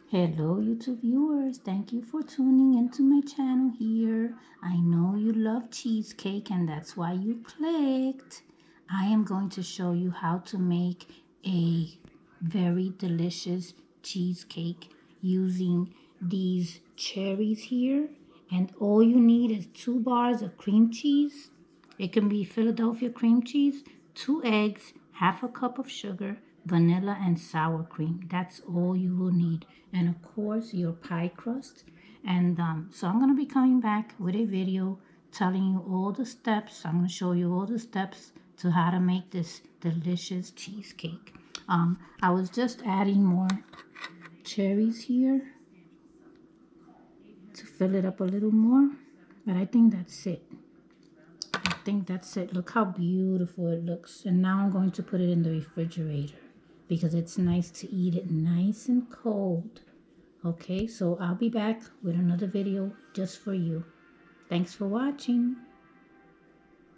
Hello, YouTube viewers. Thank you for tuning into my channel here. I know you love cheesecake and that's why you clicked. I am going to show you how to make a very delicious cheesecake using these cherries here. And all you need is 2 bars of cream cheese. It can be Philadelphia cream cheese, 2 eggs, half a cup of sugar, vanilla, and sour cream. That's all you will need. And of course, your pie crust. And so I'm going to be coming back with a video telling you all the steps. I'm going to show you all the steps to how to make this delicious cheesecake. I was just adding more cherries here to fill it up a little more, but I think that's it. I think that's it. Look how beautiful it looks. And now I'm going to put it in the refrigerator because it's nice to eat it nice and cold. Okay, so I'll be back with another video just for you. Thanks for watching.